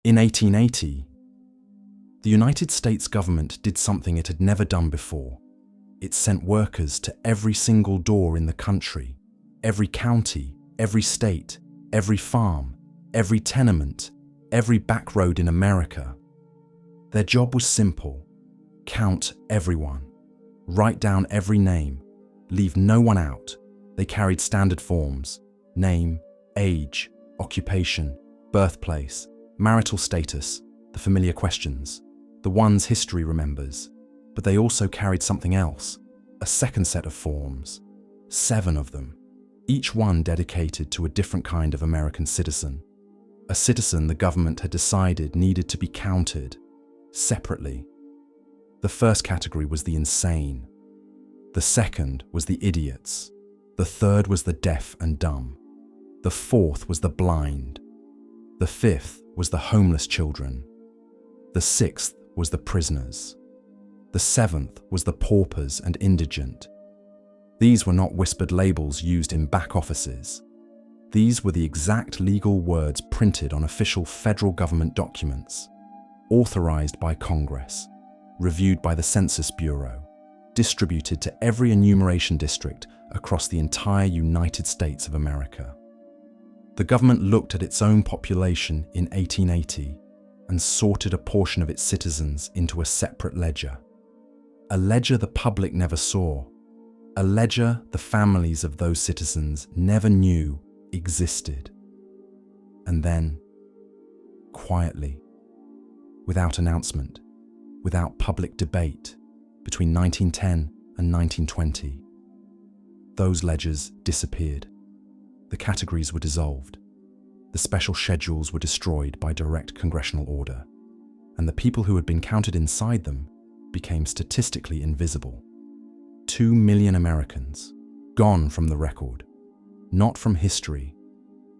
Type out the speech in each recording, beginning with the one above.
In 1880, the United States government did something it had never done before. It sent workers to every single door in the country, every county, every state, every farm, every tenement, every back road in America. Their job was simple: count everyone, write down every name, leave no one out. They carried standard forms: name, age, occupation, birthplace, marital status, the familiar questions, the ones history remembers. But they also carried something else, a second set of forms, 7 of them, each one dedicated to a different kind of American citizen, a citizen the government had decided needed to be counted separately. The first category was the insane. The second was the idiots. The third was the deaf and dumb. The fourth was the blind. The fifth was the homeless children. The sixth was the prisoners. The seventh was the paupers and indigent. These were not whispered labels used in back offices. These were the exact legal words printed on official federal government documents, authorized by Congress, reviewed by the Census Bureau, distributed to every enumeration district across the entire United States of America. The government looked at its own population in 1880 and sorted a portion of its citizens into a separate ledger. A ledger the public never saw. A ledger the families of those citizens never knew existed. And then, quietly, without announcement, without public debate, between 1910 and 1920, those ledgers disappeared. The categories were dissolved. The special schedules were destroyed by direct congressional order, and the people who had been counted inside them became statistically invisible. 2 million Americans, gone from the record, not from history,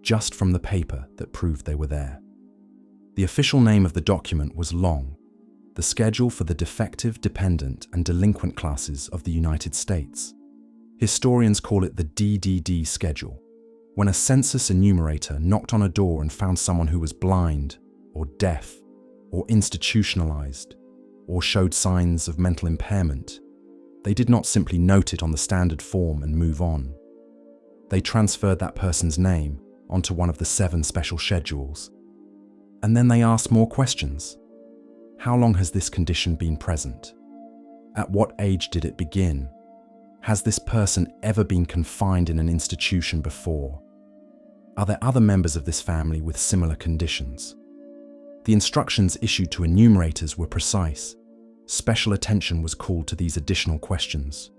just from the paper that proved they were there. The official name of the document was long, the Schedule for the Defective, Dependent, and Delinquent Classes of the United States. Historians call it the DDD Schedule. When a census enumerator knocked on a door and found someone who was blind, or deaf, or institutionalized, or showed signs of mental impairment, they did not simply note it on the standard form and move on. They transferred that person's name onto one of the 7 special schedules. And then they asked more questions. How long has this condition been present? At what age did it begin? Has this person ever been confined in an institution before? Are there other members of this family with similar conditions? The instructions issued to enumerators were precise. Special attention was called to these additional questions.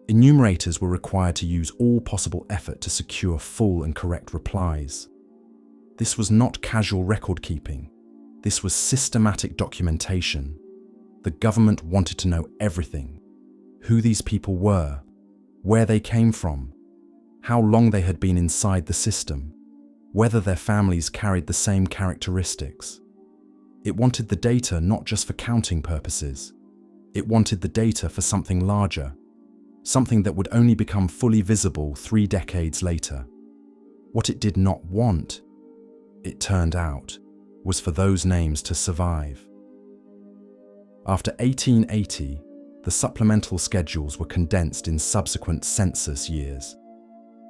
Enumerators were required to use all possible effort to secure full and correct replies. This was not casual record keeping. This was systematic documentation. The government wanted to know everything: who these people were, where they came from, how long they had been inside the system, whether their families carried the same characteristics. It wanted the data not just for counting purposes. It wanted the data for something larger, something that would only become fully visible 3 decades later. What it did not want, it turned out, was for those names to survive. After 1880, the supplemental schedules were condensed in subsequent census years.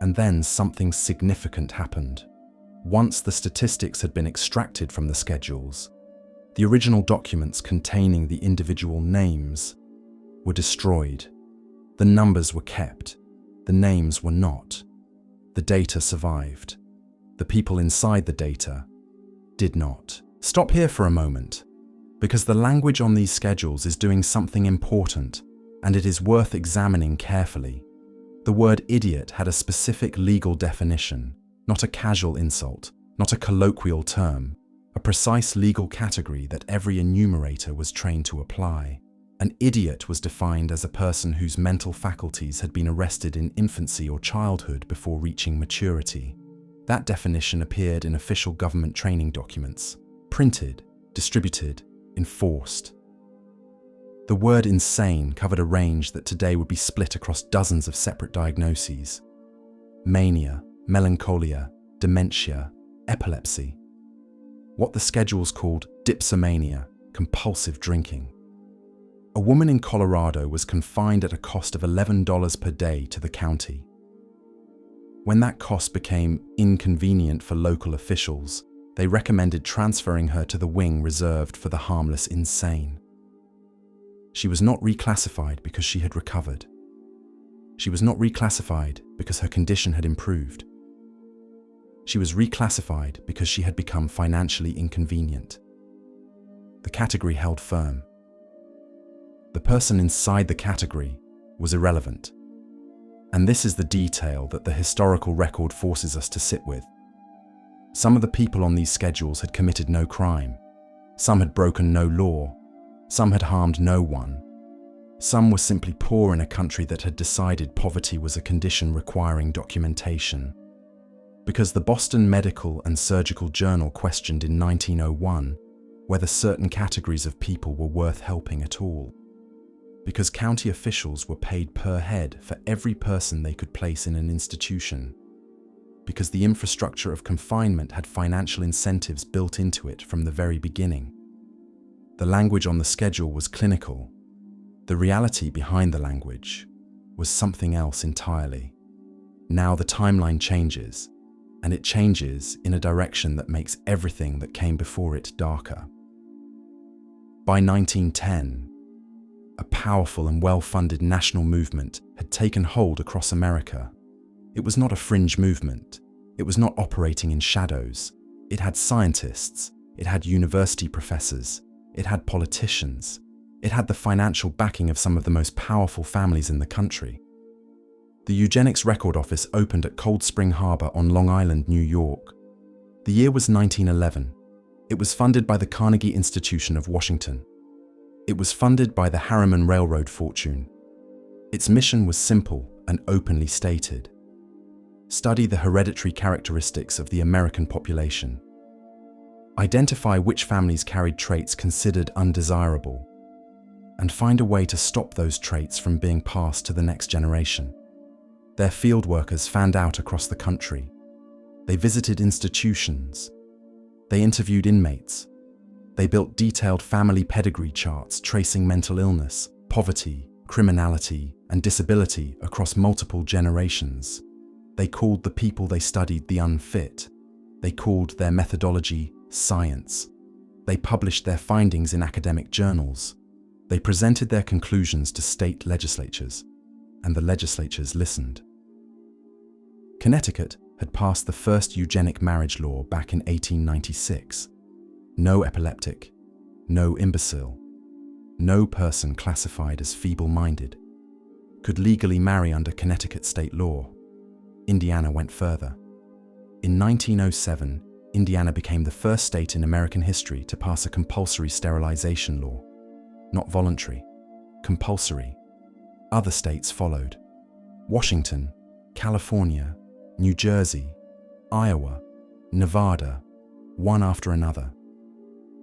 And then something significant happened. Once the statistics had been extracted from the schedules, the original documents containing the individual names were destroyed. The numbers were kept. The names were not. The data survived. The people inside the data did not. Stop here for a moment, because the language on these schedules is doing something important, and it is worth examining carefully. The word idiot had a specific legal definition, not a casual insult, not a colloquial term, a precise legal category that every enumerator was trained to apply. An idiot was defined as a person whose mental faculties had been arrested in infancy or childhood before reaching maturity. That definition appeared in official government training documents, printed, distributed, enforced. The word insane covered a range that today would be split across dozens of separate diagnoses: mania, melancholia, dementia, epilepsy. what the schedules called dipsomania, compulsive drinking. A woman in Colorado was confined at a cost of $11 per day to the county. When that cost became inconvenient for local officials, they recommended transferring her to the wing reserved for the harmless insane. She was not reclassified because she had recovered. She was not reclassified because her condition had improved. She was reclassified because she had become financially inconvenient. The category held firm. The person inside the category was irrelevant. And this is the detail that the historical record forces us to sit with. Some of the people on these schedules had committed no crime. Some had broken no law. Some had harmed no one. Some were simply poor in a country that had decided poverty was a condition requiring documentation. Because the Boston Medical and Surgical Journal questioned in 1901 whether certain categories of people were worth helping at all. Because county officials were paid per head for every person they could place in an institution. Because the infrastructure of confinement had financial incentives built into it from the very beginning. The language on the schedule was clinical. The reality behind the language was something else entirely. Now the timeline changes, and it changes in a direction that makes everything that came before it darker. By 1910, a powerful and well-funded national movement had taken hold across America. It was not a fringe movement. It was not operating in shadows. It had scientists. It had university professors. It had politicians. It had the financial backing of some of the most powerful families in the country. The Eugenics Record Office opened at Cold Spring Harbor on Long Island, New York. The year was 1911. It was funded by the Carnegie Institution of Washington. It was funded by the Harriman Railroad fortune. Its mission was simple and openly stated. Study the hereditary characteristics of the American population. Identify which families carried traits considered undesirable, and find a way to stop those traits from being passed to the next generation. Their field workers fanned out across the country. They visited institutions. They interviewed inmates. They built detailed family pedigree charts tracing mental illness, poverty, criminality, and disability across multiple generations. They called the people they studied the unfit. They called their methodology science. They published their findings in academic journals. They presented their conclusions to state legislatures, and the legislatures listened. Connecticut had passed the first eugenic marriage law back in 1896. No epileptic, no imbecile, no person classified as feeble-minded could legally marry under Connecticut state law. Indiana went further. In 1907, Indiana became the first state in American history to pass a compulsory sterilization law. Not voluntary, compulsory. Other states followed. Washington, California, New Jersey, Iowa, Nevada, one after another.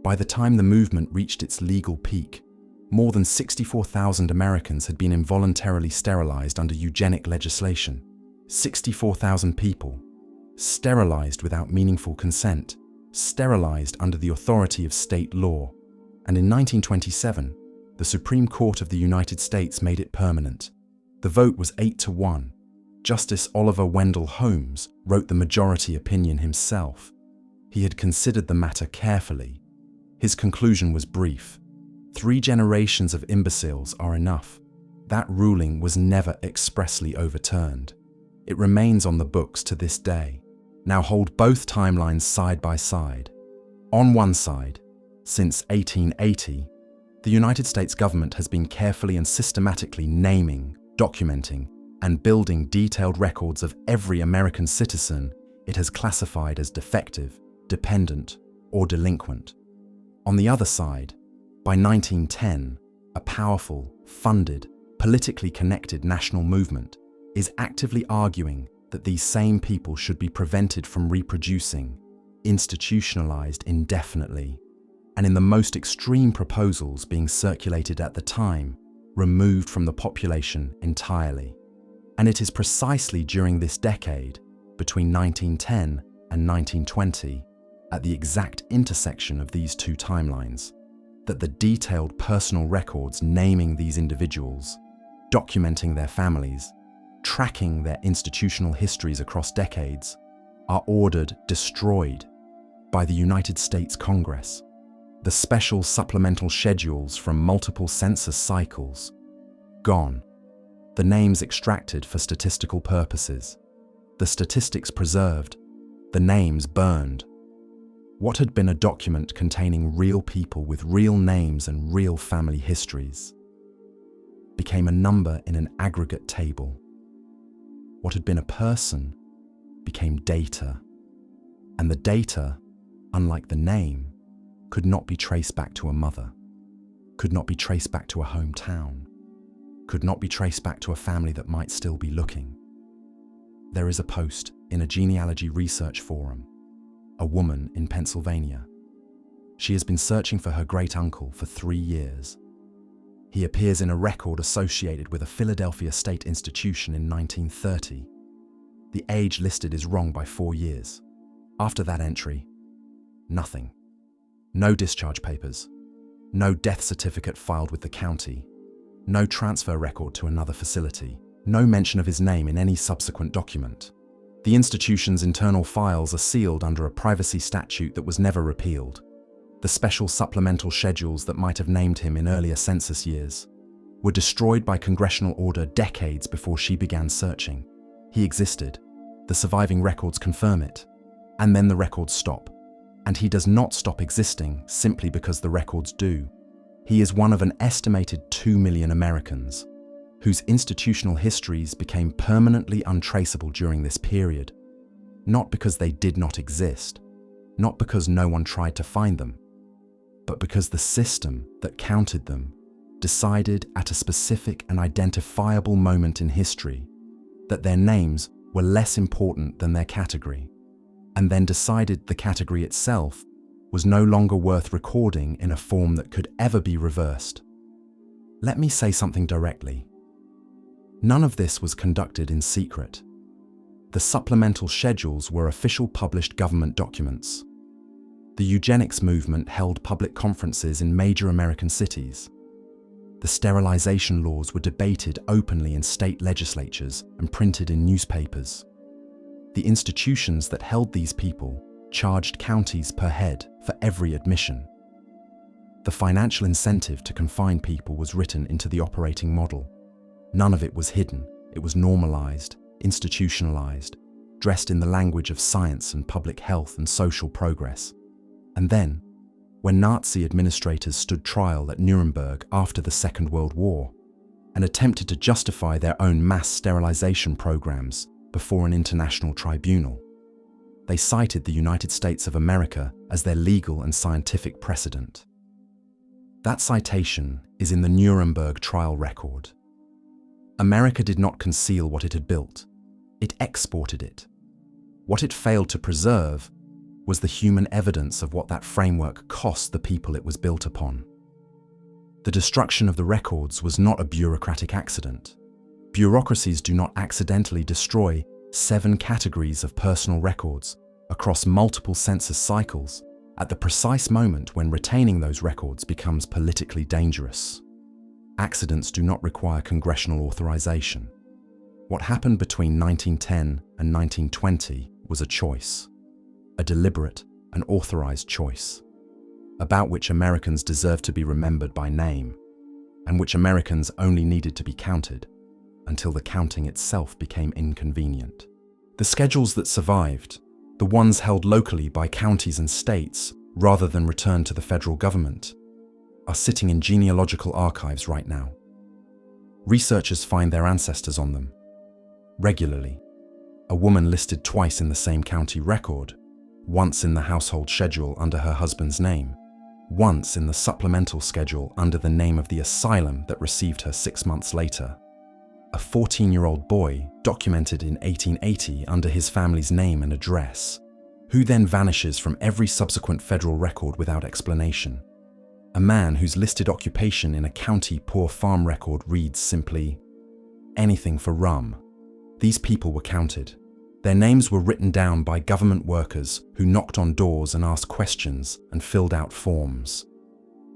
By the time the movement reached its legal peak, more than 64,000 Americans had been involuntarily sterilized under eugenic legislation. 64,000 people, sterilized without meaningful consent, sterilized under the authority of state law. And in 1927, the Supreme Court of the United States made it permanent. The vote was 8-1. Justice Oliver Wendell Holmes wrote the majority opinion himself. He had considered the matter carefully. His conclusion was brief. 3 generations of imbeciles are enough. That ruling was never expressly overturned. It remains on the books to this day. Now hold both timelines side by side. On one side, since 1880, the United States government has been carefully and systematically naming, documenting, and building detailed records of every American citizen it has classified as defective, dependent, or delinquent. On the other side, by 1910, a powerful, funded, politically connected national movement is actively arguing that these same people should be prevented from reproducing, institutionalized indefinitely, and in the most extreme proposals being circulated at the time, removed from the population entirely. And it is precisely during this decade, between 1910 and 1920, at the exact intersection of these two timelines, that the detailed personal records naming these individuals, documenting their families, tracking their institutional histories across decades, are ordered destroyed by the United States Congress. The special supplemental schedules from multiple census cycles, gone. The names extracted for statistical purposes, the statistics preserved, the names burned. What had been a document containing real people with real names and real family histories became a number in an aggregate table. What had been a person became data, and the data, unlike the name, could not be traced back to a mother, could not be traced back to a hometown, could not be traced back to a family that might still be looking. There is a post in a genealogy research forum, a woman in Pennsylvania. She has been searching for her great-uncle for 3 years. He appears in a record associated with a Philadelphia state institution in 1930. The age listed is wrong by 4 years. After that entry, nothing. No discharge papers, no death certificate filed with the county, no transfer record to another facility, no mention of his name in any subsequent document. The institution's internal files are sealed under a privacy statute that was never repealed. The special supplemental schedules that might have named him in earlier census years were destroyed by congressional order decades before she began searching. He existed. The surviving records confirm it. And then the records stop. And he does not stop existing simply because the records do. He is one of an estimated 2 million Americans whose institutional histories became permanently untraceable during this period, not because they did not exist, not because no one tried to find them, but because the system that counted them decided at a specific and identifiable moment in history that their names were less important than their category, and then decided the category itself was no longer worth recording in a form that could ever be reversed. Let me say something directly. None of this was conducted in secret. The supplemental schedules were official published government documents. The eugenics movement held public conferences in major American cities. The sterilization laws were debated openly in state legislatures and printed in newspapers. The institutions that held these people charged counties per head for every admission. The financial incentive to confine people was written into the operating model. None of it was hidden. It was normalized, institutionalized, dressed in the language of science and public health and social progress. And then, when Nazi administrators stood trial at Nuremberg after the Second World War and attempted to justify their own mass sterilization programs before an international tribunal, they cited the United States of America as their legal and scientific precedent. That citation is in the Nuremberg trial record. America did not conceal what it had built. It exported it. What it failed to preserve was the human evidence of what that framework cost the people it was built upon. The destruction of the records was not a bureaucratic accident. Bureaucracies do not accidentally destroy 7 categories of personal records across multiple census cycles at the precise moment when retaining those records becomes politically dangerous. Accidents do not require congressional authorization. What happened between 1910 and 1920 was a choice, a deliberate and authorized choice, about which Americans deserved to be remembered by name, and which Americans only needed to be counted until the counting itself became inconvenient. The schedules that survived, the ones held locally by counties and states rather than returned to the federal government, are sitting in genealogical archives right now. Researchers find their ancestors on them regularly. A woman listed twice in the same county record, once in the household schedule under her husband's name, once in the supplemental schedule under the name of the asylum that received her 6 months later. A 14-year-old boy documented in 1880 under his family's name and address, who then vanishes from every subsequent federal record without explanation. A man whose listed occupation in a county poor farm record reads simply, anything for rum. These people were counted. Their names were written down by government workers who knocked on doors and asked questions and filled out forms.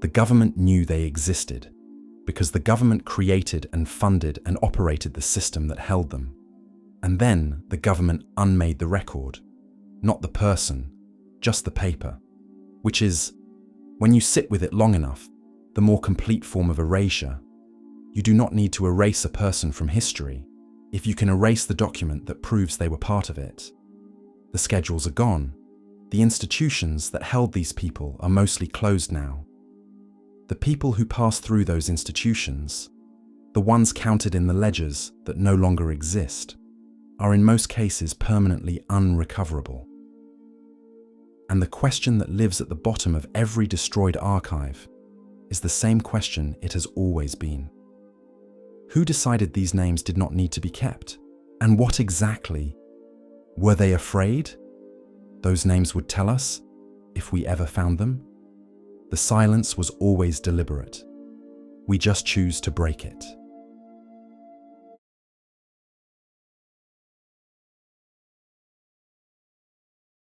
The government knew they existed because the government created and funded and operated the system that held them. And then the government unmade the record, not the person, just the paper, which is, when you sit with it long enough, the more complete form of erasure. You do not need to erase a person from history if you can erase the document that proves they were part of it. The schedules are gone. The institutions that held these people are mostly closed now. The people who passed through those institutions, the ones counted in the ledgers that no longer exist, are in most cases permanently unrecoverable. And the question that lives at the bottom of every destroyed archive is the same question it has always been. Who decided these names did not need to be kept? And what exactly? Were they afraid those names would tell us if we ever found them? The silence was always deliberate. We just choose to break it.